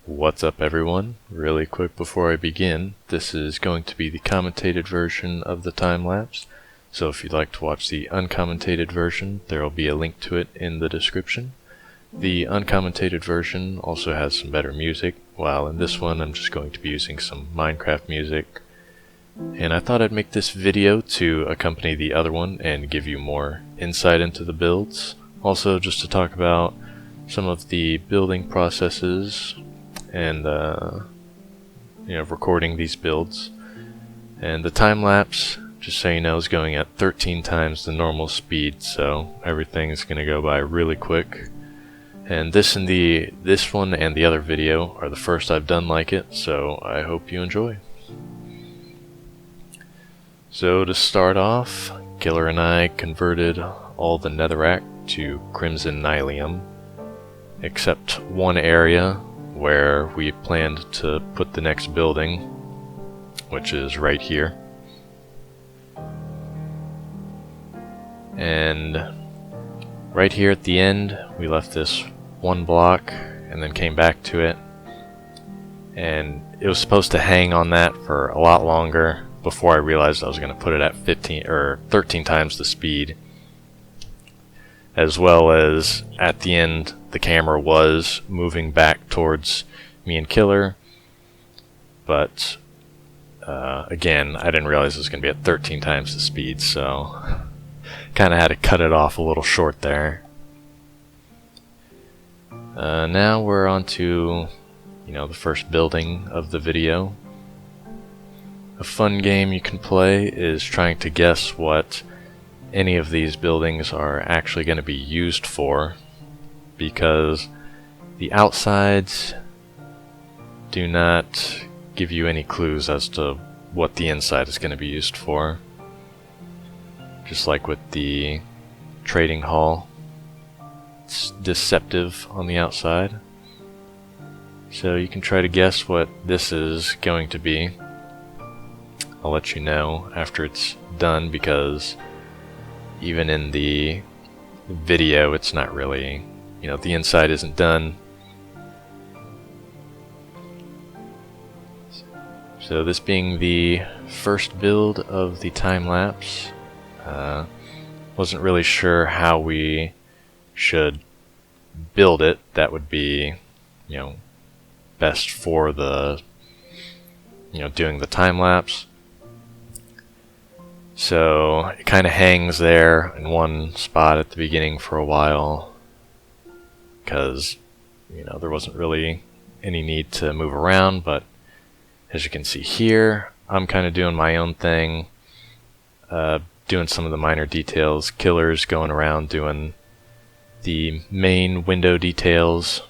What's up everyone? Really quick before I begin, this is going to be the commentated version of the time-lapse, so if you'd like to watch the uncommented version, there will be a link to it in the description. The uncommented version also has some better music, while in this one I'm just going to be using some Minecraft music. And I thought I'd make this video to accompany the other one and give you more insight into the builds. Also just to talk about some of the building processes and recording these builds. And the time-lapse, just so you know, is going at 13 times the normal speed, so everything is going to go by really quick. And this one and the other video are the first I've done like it, so I hope you enjoy. So to start off, Killer and I converted all the netherrack to crimson nylium, except one area where we planned to put the next building, which is right here. And right here at the end, we left this one block and then came back to it. And it was supposed to hang on that for a lot longer before I realized I was going to put it at 13 times the speed. As well as at the end, the camera was moving back towards me and Killer, but again, I didn't realize it was going to be at 13 times the speed, so kind of had to cut it off a little short there. Now we're on to, the first building of the video. A fun game you can play is trying to guess what any of these buildings are actually going to be used for, because the outsides do not give you any clues as to what the inside is going to be used for. Just like with the trading hall, it's deceptive on the outside. So you can try to guess what this is going to be. I'll let you know after it's done, because even in the video it's not really, the inside isn't done. So this being the first build of the time-lapse, wasn't really sure how we should build it that would be, best for the, doing the time-lapse. So it kind of hangs there in one spot at the beginning for a while, because there wasn't really any need to move around. But as you can see here, I'm kind of doing my own thing, doing some of the minor details. Killer's going around doing the main window details.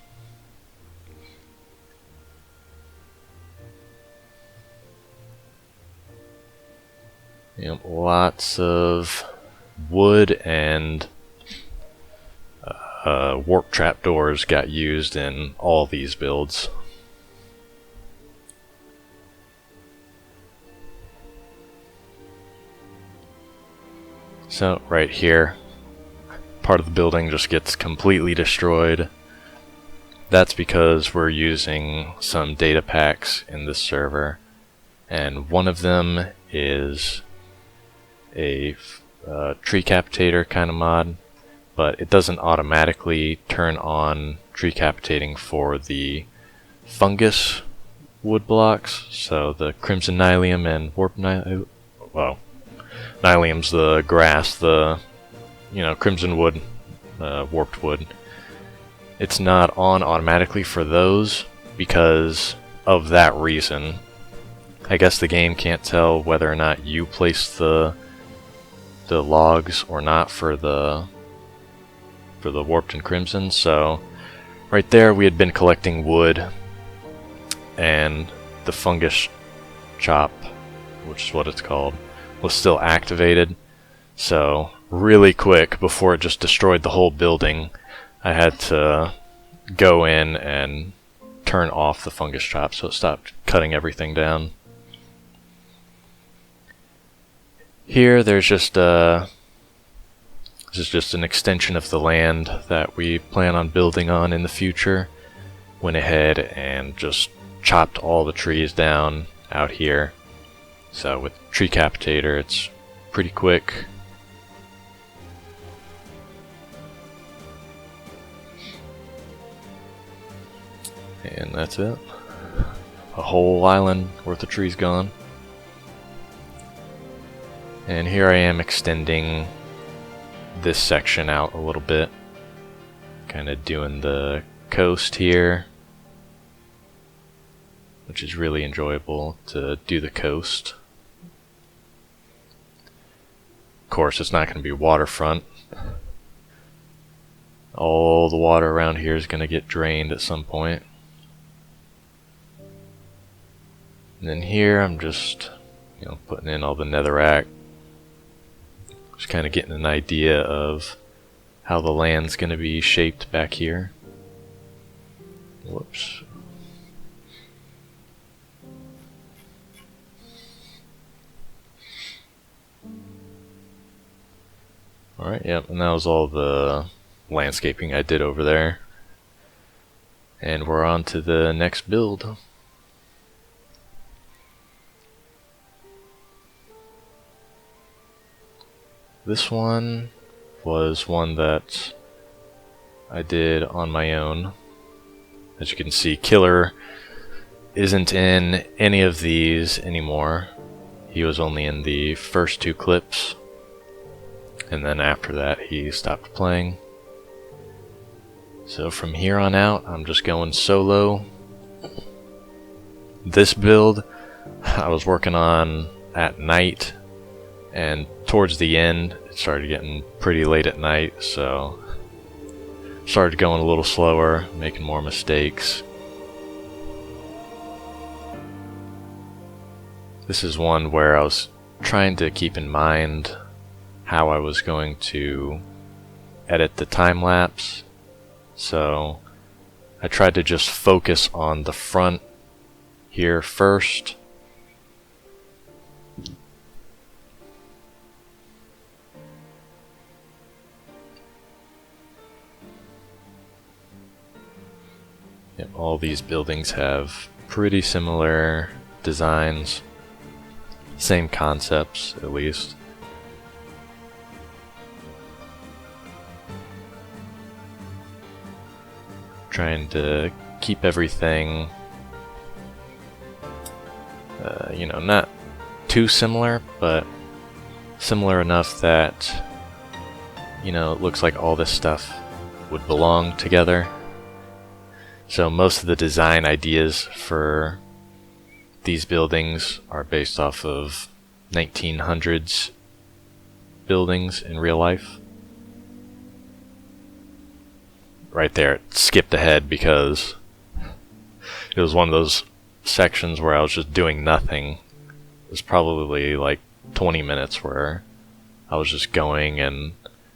Lots of wood and warp trapdoors got used in all these builds. So right here, part of the building just gets completely destroyed. That's because we're using some data packs in this server, and one of them is a tree capitator kind of mod, but it doesn't automatically turn on tree capitating for the fungus wood blocks. So the crimson nylium and warp nylium, well, nylium's the grass, the crimson wood, warped wood. It's not on automatically for those because of that reason. I guess the game can't tell whether or not you place the logs or not for the warped and crimson. So right there we had been collecting wood, and the fungus chop, which is what it's called, was still activated. So really quick, before it just destroyed the whole building, I had to go in and turn off the fungus chop so it stopped cutting everything down. Here there's just this is just an extension of the land that we plan on building on in the future. went ahead and just chopped all the trees down out here. So with Tree Capitator, it's pretty quick. And that's it. A whole island worth of trees gone. And here I am extending this section out a little bit. Kind of doing the coast here, which is really enjoyable to do the coast. Of course, it's not going to be waterfront. All the water around here is going to get drained at some point. And then here I'm just, putting in all the netherrack. Just kind of getting an idea of how the land's going to be shaped back here. Whoops. Alright, yep, and that was all the landscaping I did over there. And we're on to the next build. This one was one that I did on my own. As you can see, Killer isn't in any of these anymore. He was only in the first 2 clips, and then after that he stopped playing. So from here on out, I'm just going solo. This build I was working on at night, and towards the end it started getting pretty late at night, so started going a little slower, making more mistakes. This is one where I was trying to keep in mind how I was going to edit the time lapse, so I tried to just focus on the front here first. Yep, all these buildings have pretty similar designs, same concepts at least. Trying to keep everything, not too similar, but similar enough that, it looks like all this stuff would belong together. So most of the design ideas for these buildings are based off of 1900s buildings in real life. Right there, it skipped ahead because it was one of those sections where I was just doing nothing. It was probably like 20 minutes where I was just going and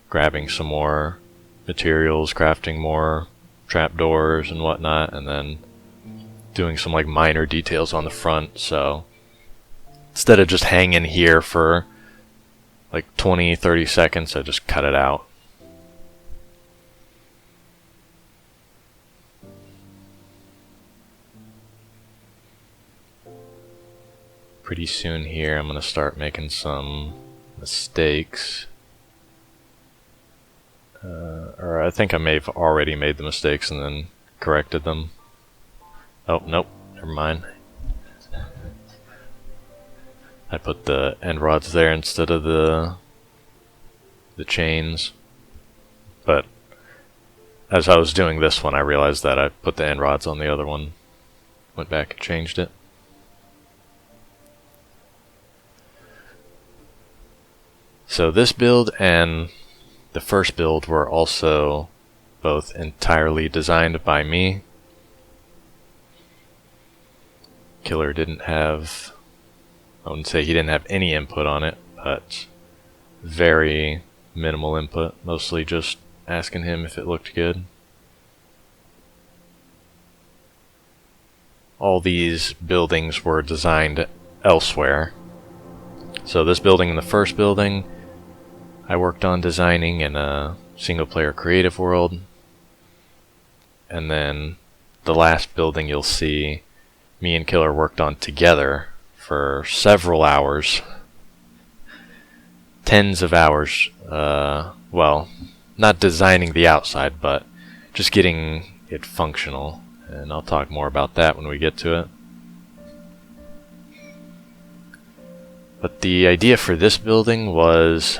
grabbing some more materials, crafting more trapdoors and whatnot, and then doing some like minor details on the front. So instead of just hanging here for like 20-30 seconds, I just cut it out. Pretty soon here I'm going to start making some mistakes. Or I think I may have already made the mistakes and then corrected them. Oh, nope, never mind. I put the end rods there instead of the chains. But as I was doing this one, I realized that I put the end rods on the other one. Went back and changed it. So this build and the first build were also both entirely designed by me. Killer didn't have, I wouldn't say he didn't have any input on it, but very minimal input, mostly just asking him if it looked good. All these buildings were designed elsewhere. So this building and the first building I worked on designing in a single-player creative world, and then the last building you'll see me and Killer worked on together for several hours. Tens of hours. Well, not designing the outside, but just getting it functional. And I'll talk more about that when we get to it. But the idea for this building was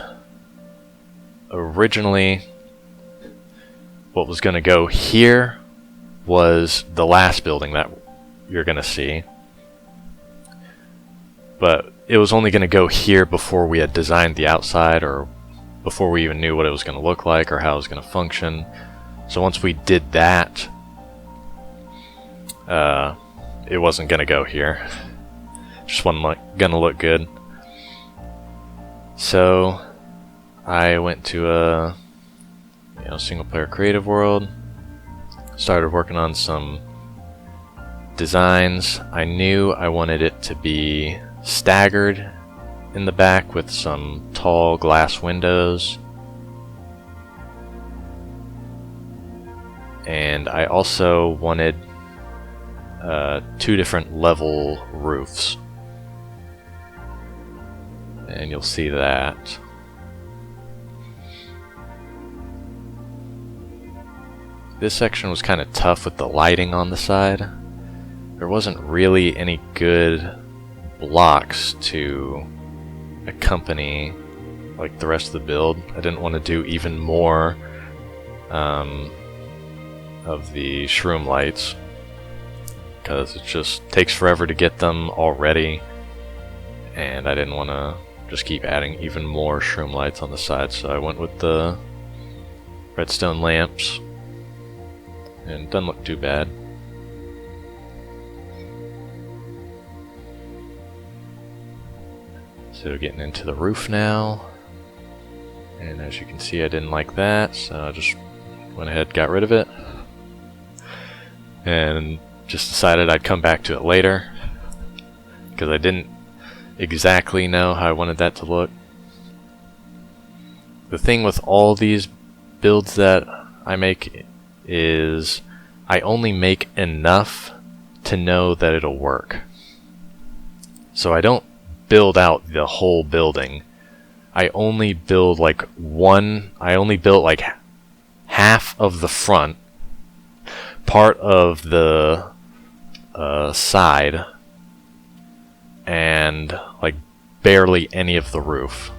originally what was going to go here was the last building that you're going to see. But it was only going to go here before we had designed the outside, or before we even knew what it was going to look like or how it was going to function. So once we did that, it wasn't going to go here. Just wasn't going to look good. So I went to a single player creative world, started working on some designs. I knew I wanted it to be staggered in the back with some tall glass windows, and I also wanted 2 different level roofs, and you'll see that. This section was kind of tough with the lighting on the side. There wasn't really any good blocks to accompany like the rest of the build. I didn't want to do even more of the shroom lights, because it just takes forever to get them already, and I didn't want to just keep adding even more shroom lights on the side, so I went with the redstone lamps, and it doesn't look too bad. So getting into the roof now, and as you can see I didn't like that, so I just went ahead and got rid of it, and just decided I'd come back to it later, because I didn't exactly know how I wanted that to look. The thing with all these builds that I make is I only make enough to know that it'll work. So I don't build out the whole building. I only build like half of the front, part of the side, and like barely any of the roof.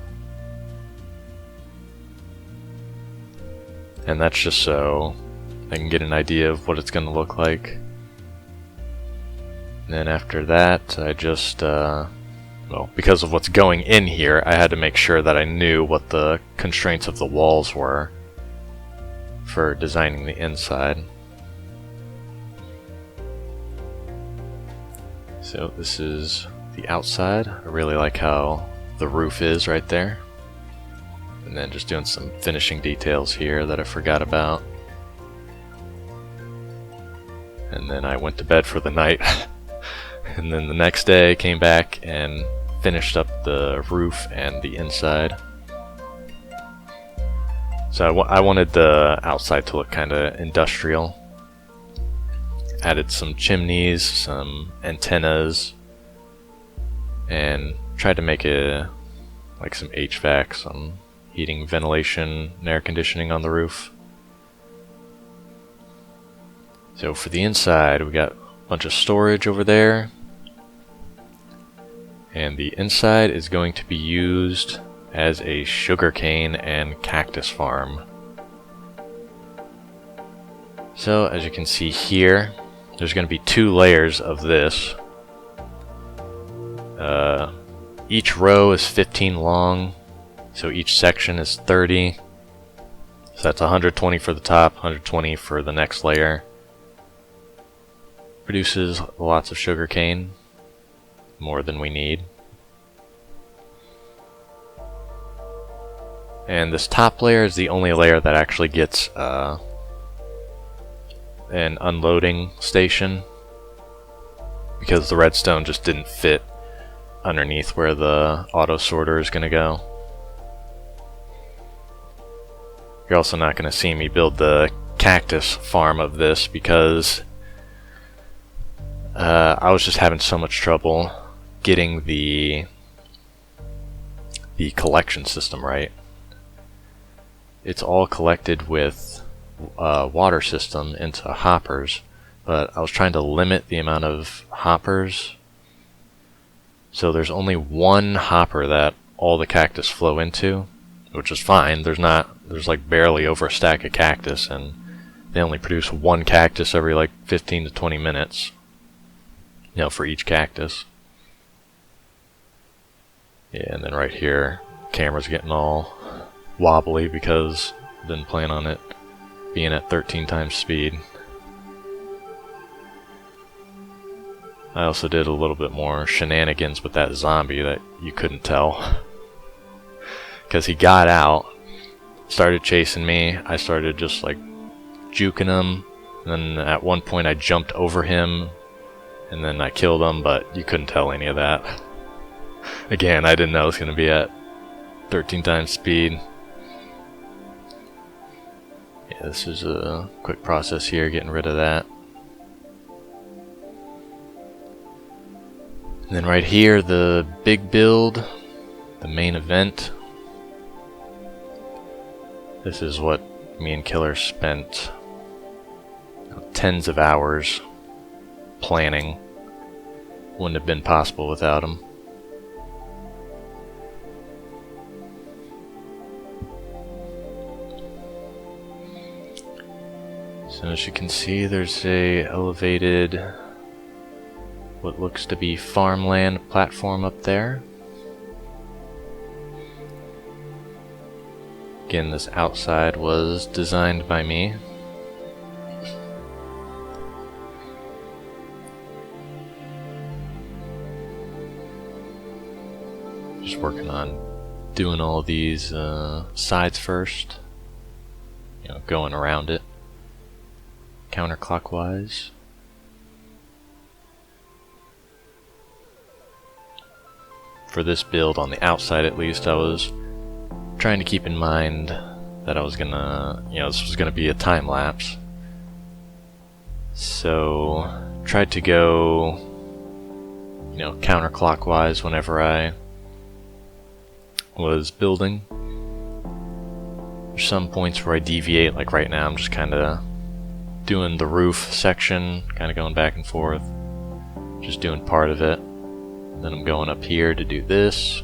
And that's just so I can get an idea of what it's going to look like. And then after that, I just, well, because of what's going in here, I had to make sure that I knew what the constraints of the walls were for designing the inside. So this is the outside. I really like how the roof is right there. And then just doing some finishing details here that I forgot about. And then I went to bed for the night. And then the next day I came back and finished up the roof and the inside. So I wanted the outside to look kind of industrial. Added some chimneys, some antennas, and tried to make it like some HVAC, some heating, ventilation, and air conditioning on the roof. So for the inside, we got a bunch of storage over there. And the inside is going to be used as a sugarcane and cactus farm. So as you can see here, there's going to be 2 layers of this. Each row is 15 long, so each section is 30. So that's 120 for the top, 120 for the next layer. Produces lots of sugarcane, more than we need. And this top layer is the only layer that actually gets an unloading station, because the redstone just didn't fit underneath where the auto sorter is going to go. You're also not going to see me build the cactus farm of this, because I was just having so much trouble getting the collection system right. It's all collected with water system into hoppers, but I was trying to limit the amount of hoppers, so there's only one hopper that all the cactus flow into, which is fine. There's like barely over a stack of cactus, and they only produce one cactus every like 15 to 20 minutes, you know, for each cactus. Yeah, and then right here, camera's getting all wobbly because I didn't plan on it being at 13 times speed. I also did a little bit more shenanigans with that zombie that you couldn't tell. Because he got out, started chasing me, I started just like juking him, and then at one point I jumped over him, and then I killed him, but you couldn't tell any of that. Again, I didn't know it was going to be at 13 times speed. Yeah, this is a quick process here, getting rid of that. And then right here, the big build, the main event. This is what me and Killer spent tens of hours planning. Wouldn't have been possible without him. So as you can see, there's a elevated, what looks to be farmland platform up there. Again, this outside was designed by me. Just working on doing all these sides first, you know, going around it counterclockwise. For this build, on the outside at least, I was trying to keep in mind that I was gonna, you know, this was gonna be a time lapse. So, tried to go, you know, counterclockwise whenever I was building. There's some points where I deviate, like right now I'm just kinda doing the roof section, kinda going back and forth, just doing part of it. Then I'm going up here to do this.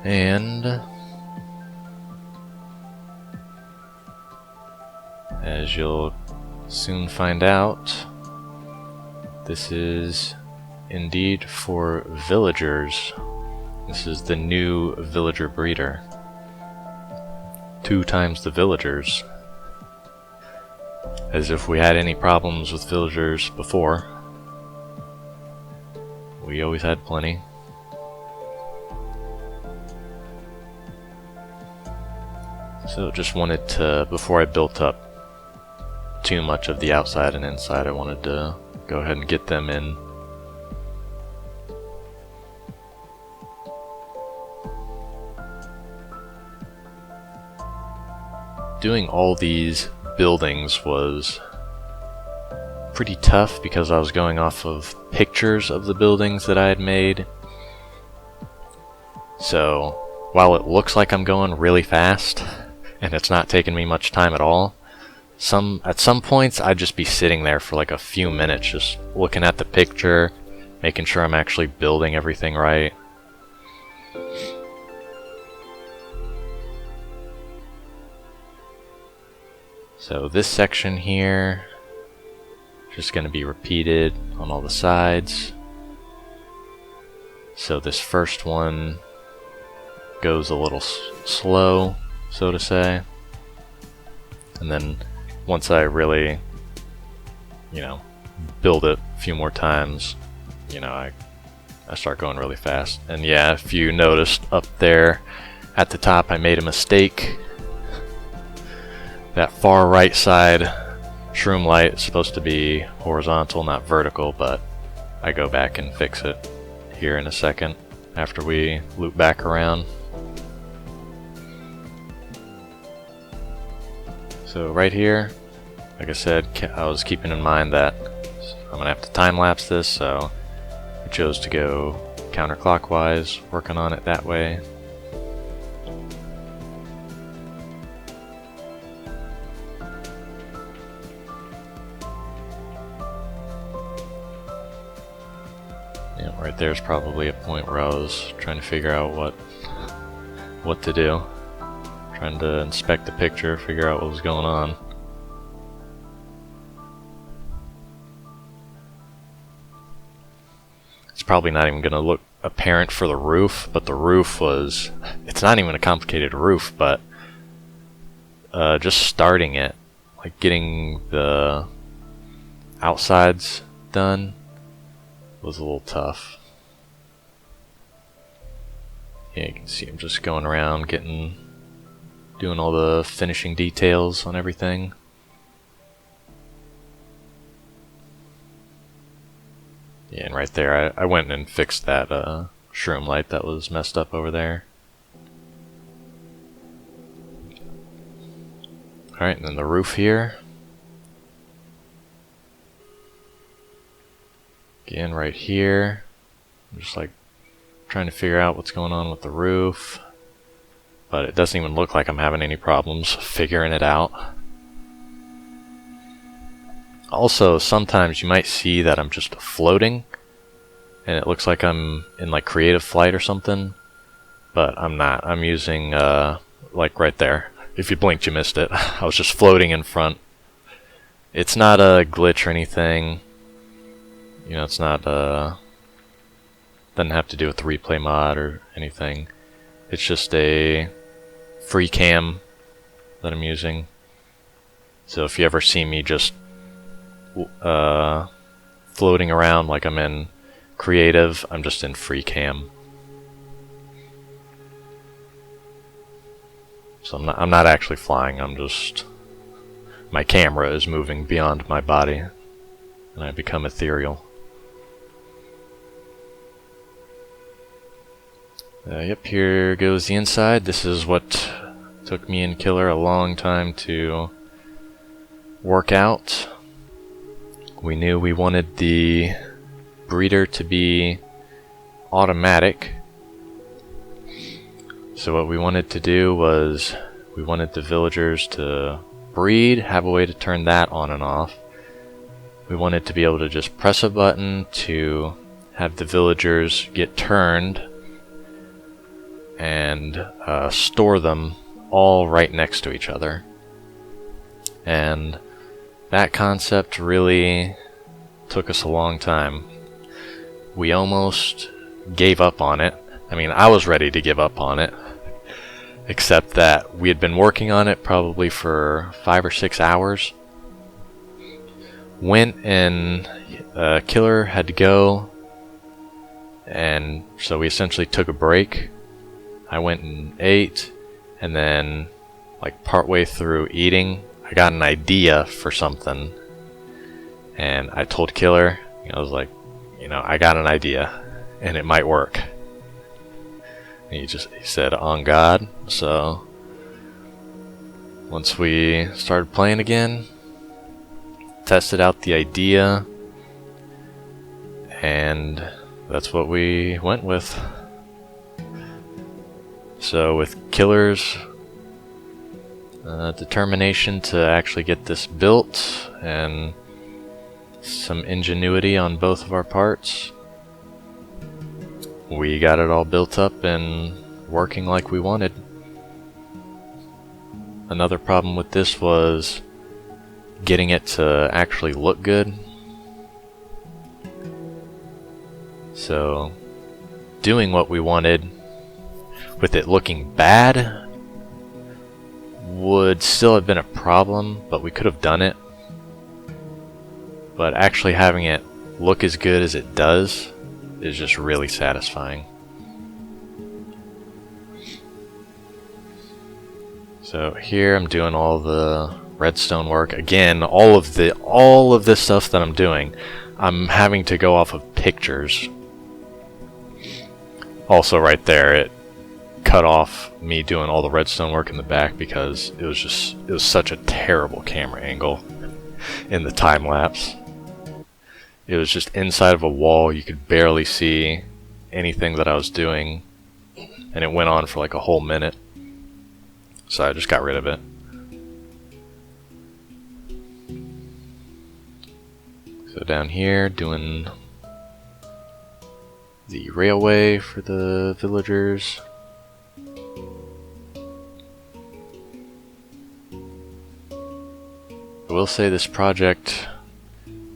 And as you'll soon find out, this is indeed for villagers. This is the new villager breeder. 2 times the villagers. As if we had any problems with villagers before. We always had plenty. So just wanted to, before I built up too much of the outside and inside, I wanted to go ahead and get them in. Doing all these buildings was pretty tough because I was going off of pictures of the buildings that I had made. So while it looks like I'm going really fast and it's not taking me much time at all, at some points I'd just be sitting there for like a few minutes just looking at the picture, making sure I'm actually building everything right. So this section here is just going to be repeated on all the sides. So this first one goes a little slow, so to say. And then once I really, you know, build it a few more times, you know, I start going really fast. And yeah, if you noticed up there at the top, I made a mistake. That far right side shroom light is supposed to be horizontal, not vertical, but I go back and fix it here in a second after we loop back around. So right here, like I said, I was keeping in mind that I'm gonna have to time lapse this, so I chose to go counterclockwise, working on it that way. Yeah, right there's probably a point where I was trying to figure out what to do. Trying to inspect the picture, figure out what was going on. It's probably not even going to look apparent for the roof, but the roof was... It's not even a complicated roof, but just starting it, like getting the outsides done, was a little tough. Yeah, you can see I'm just going around doing all the finishing details on everything. Yeah, and right there I went and fixed that shroom light that was messed up over there. Alright, and then the roof here. Again, right here. I'm just like trying to figure out what's going on with the roof. But it doesn't even look like I'm having any problems figuring it out. Also, sometimes you might see that I'm just floating, and it looks like I'm in like creative flight or something, but I'm not. I'm using, like right there. If you blinked, you missed it. I was just floating in front. It's not a glitch or anything. You know, it's not, doesn't have to do with the replay mod or anything. It's just a free cam that I'm using. So if you ever see me just floating around like I'm in creative, I'm just in free cam. So I'm not actually flying, I'm just... My camera is moving beyond my body, and I become ethereal. Yep, here goes the inside. This is what took me and Killer a long time to work out. We knew we wanted the breeder to be automatic. So what we wanted to do was we wanted the villagers to breed, have a way to turn that on and off. We wanted to be able to just press a button to have the villagers get turned and store them all right next to each other. And that concept really took us a long time. We almost gave up on it. I mean, I was ready to give up on it, except that we had been working on it probably for 5 or 6 hours. Went and Killer had to go, and so we essentially took a break. I went and ate, and then like partway through eating, I got an idea for something, and I told Killer, I was like, you know, I got an idea, and it might work. And he said, on God. So once we started playing again, tested out the idea, and that's what we went with. So with Killer's determination to actually get this built and some ingenuity on both of our parts, we got it all built up and working like we wanted. Another problem with this was getting it to actually look good. So doing what we wanted with it looking bad would still have been a problem, but we could have done it. But actually having it look as good as it does is just really satisfying. So here I'm doing all the redstone work. Again, all of this stuff that I'm doing, I'm having to go off of pictures. Also right there, it cut off me doing all the redstone work in the back because it was such a terrible camera angle in the time lapse. It was just inside of a wall. You could barely see anything that I was doing, and it went on for like a whole minute. So I just got rid of it. So down here, doing the railway for the villagers. I will say this project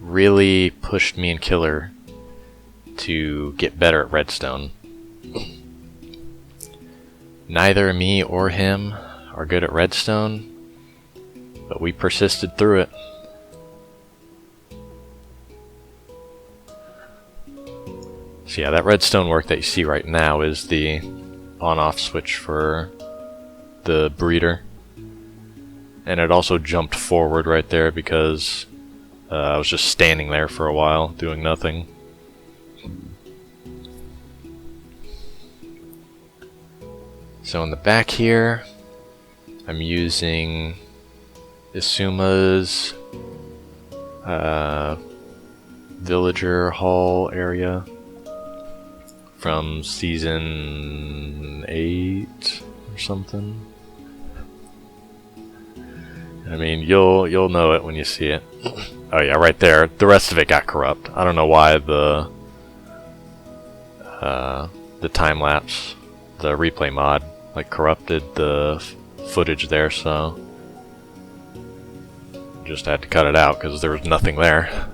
really pushed me and Killer to get better at redstone. Neither me or him are good at redstone, but we persisted through it. So yeah, that redstone work that you see right now is the on-off switch for the breeder. And it also jumped forward right there because I was just standing there for a while doing nothing. So in the back here, I'm using Isuma's villager hall area from season 8 or something. I mean, you'll know it when you see it. Oh yeah, right there. The rest of it got corrupt. I don't know why the time lapse, the replay mod, like corrupted the footage there, so just had to cut it out because there was nothing there.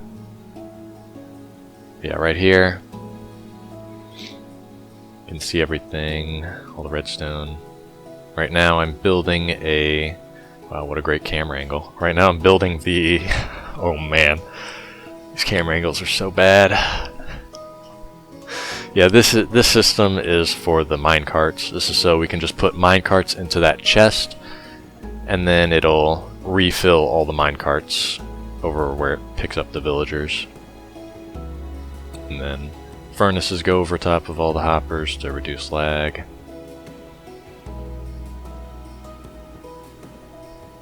Yeah, right here. You can see everything, all the redstone. Right now I'm building a... Wow, what a great camera angle. Right now I'm building the... Oh man, these camera angles are so bad. Yeah, this system is for the minecarts. This is so we can just put minecarts into that chest, and then it'll refill all the minecarts over where it picks up the villagers. And then furnaces go over top of all the hoppers to reduce lag.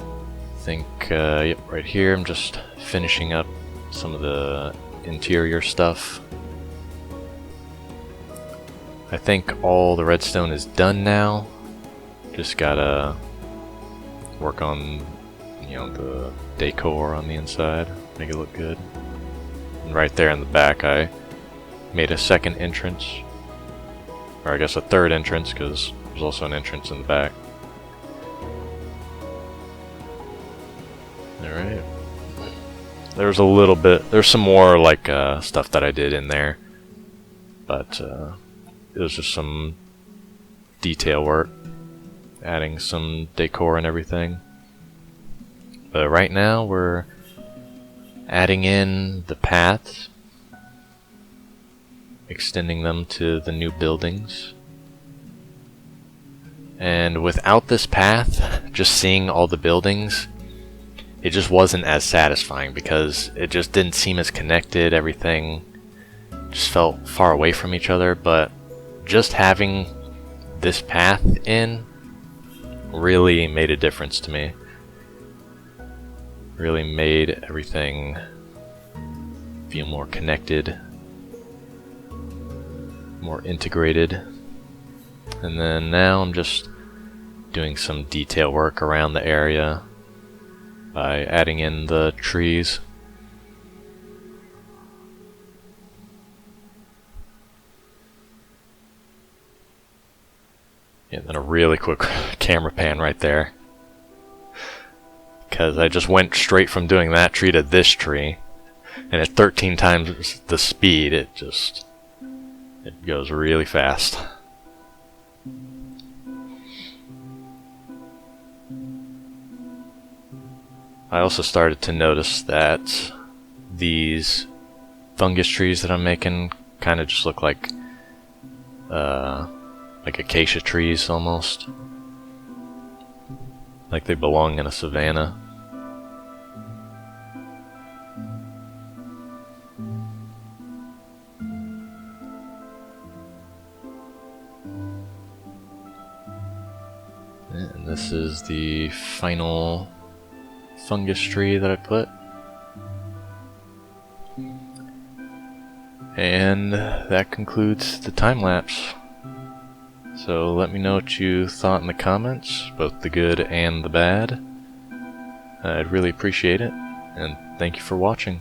I think, yep, right here I'm just finishing up some of the interior stuff. I think all the redstone is done now. Just gotta work on, you know, the decor on the inside, make it look good. And right there in the back I made a second entrance, or I guess a third entrance, because there's also an entrance in the back. Alright. There's a little bit, there's some more like stuff that I did in there, but it was just some detail work, adding some decor and everything. But right now we're adding in the paths, extending them to the new buildings. And without this path, just seeing all the buildings, it just wasn't as satisfying because it just didn't seem as connected. Everything just felt far away from each other, but just having this path in really made a difference to me. Really made everything feel more connected, more integrated. And then now I'm just doing some detail work around the area by adding in the trees. Yeah, and then a really quick camera pan right there, because I just went straight from doing that tree to this tree, and at 13 times the speed, it goes really fast. I also started to notice that these fungus trees that I'm making kind of just look like acacia trees almost. Like they belong in a savanna. the final fungus tree that I put. And that concludes the time lapse. So let me know what you thought in the comments, both the good and the bad. I'd really appreciate it, and thank you for watching.